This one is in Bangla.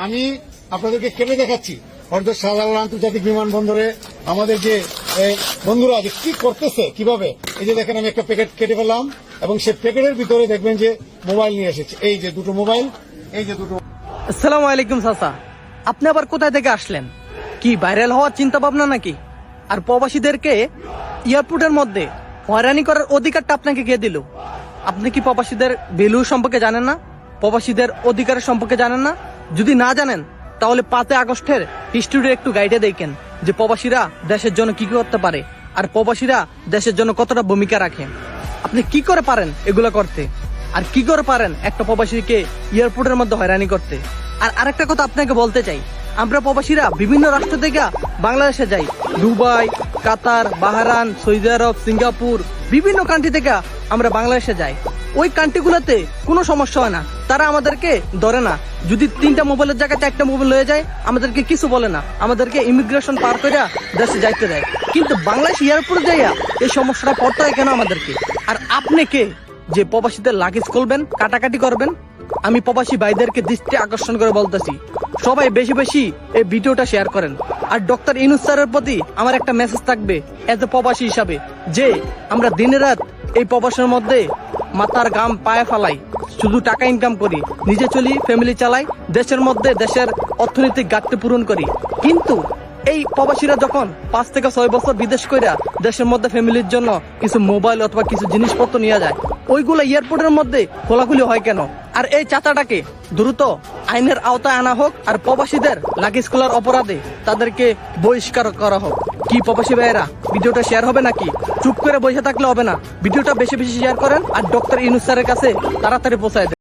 আমি আপনাদেরকে কেটে দেখাচ্ছি হযরত শাহজালাল আন্তর্জাতিক বিমানবন্দরে আমাদের যে বন্ধুরা যে কি করতেছে কিভাবে। এই যে দেখেন আমি একটা প্যাকেট কেটে ফেললাম এবং সেই প্যাকেটের ভিতরে দেখবেন যে মোবাইল নিয়ে এসেছে। এই যে দুটো মোবাইল, এই যে দুটো। আসসালামু আলাইকুম চাচা, আপনি আবার কোথায় থেকে আসলেন? কি ভাইরাল হওয়ার চিন্তা ভাবনা নাকি? আর প্রবাসীদেরকে এয়ারপোর্টের মধ্যে হয়রানি করার অধিকারটা আপনাকে কে দিল? আপনি কি প্রবাসীদের ভ্যালু সম্পর্কে জানেন না? প্রবাসীদের অধিকারের সম্পর্কে জানেন না? যদি না জানেন তাহলে 5 আগস্টের হিস্ট্রি একটু গাইডে দেখেন যে প্রবাসীরা দেশের জন্য কি করতে পারে আর প্রবাসীরা দেশের জন্য কতটা ভূমিকা রাখে। আপনি কি করে পারেন এগুলো করতে, আর কি করে পারেন একটা প্রবাসীকে এয়ারপোর্টের মধ্যে হয়রানি করতে? আর আরেকটা কথা আপনাকে বলতে চাই, আমরা প্রবাসীরা বিভিন্ন রাষ্ট্র থেকে বাংলাদেশে যাই। দুবাই, কাতার, বাহরাইন, সৌদি আরব, সিঙ্গাপুর, বিভিন্ন কান্ট্রি থেকে আমরা বাংলাদেশে যাই। ওই কান্ট্রিগুলোতে কোনো সমস্যা হয় না, তারা আমাদেরকে ধরে না। যদি 3টা মোবাইলের জায়গায় 4টা মোবাইল হয়ে যায় আমাদেরকে কিছু বলে না, আমাদেরকে ইমিগ্রেশন পার করে দেশে যাইতে দেয়। কিন্তু বাংলাদেশ এয়ারপোর্টে যাইয়া এই সমস্যাটা পড়তে হয় কেন আমাদেরকে? আর আপনি কে যে প্রবাসীদের লাগেজ খুলবেন, কাটাকাটি করবেন? আমি প্রবাসী ভাইদেরকে দৃষ্টি আকর্ষণ করে বলতেছি, সবাই বেশি বেশি এই ভিডিওটা শেয়ার করেন। আর ডক্টর ইউনূস স্যারের প্রতি আমার একটা মেসেজ থাকবে এজ এ প্রবাসী হিসাবে, যে আমরা দিনে রাত এই প্রবাসের মধ্যে মাথার গাম পায়ে ফালাই, শুধু টাকা ইনকাম করি, নিজে চলি, ফ্যামিলি চালাই, দেশের মধ্যে দেশের অর্থনৈতিক ঘাটতি পূরণ করি। কিন্তু এই প্রবাসীরা যখন 5 থেকে 6 বছর বিদেশ কইরা দেশের মধ্যে ফ্যামিলির জন্য কিছু মোবাইল অথবা কিছু জিনিসপত্র নিয়ে যায়, ওইগুলো এয়ারপোর্টের মধ্যে খোলাখুলি হয় কেন? আর এই চাচাটাকে দ্রুত আইনের আওতায় আনা হোক, আর প্রবাসীদের লাগেজ খোলার অপরাধে তাদেরকে বহিষ্কার করা হোক। কি প্রবাসী ভাইয়েরা, ভিডিওটা শেয়ার হবে নাকি? চুপ করে বসে থাকলে হবে না, ভিডিওটা বেশি বেশি শেয়ার করেন আর ডক্টর ইউনূস স্যারের কাছে তাড়াতাড়ি পৌঁছায় দেন।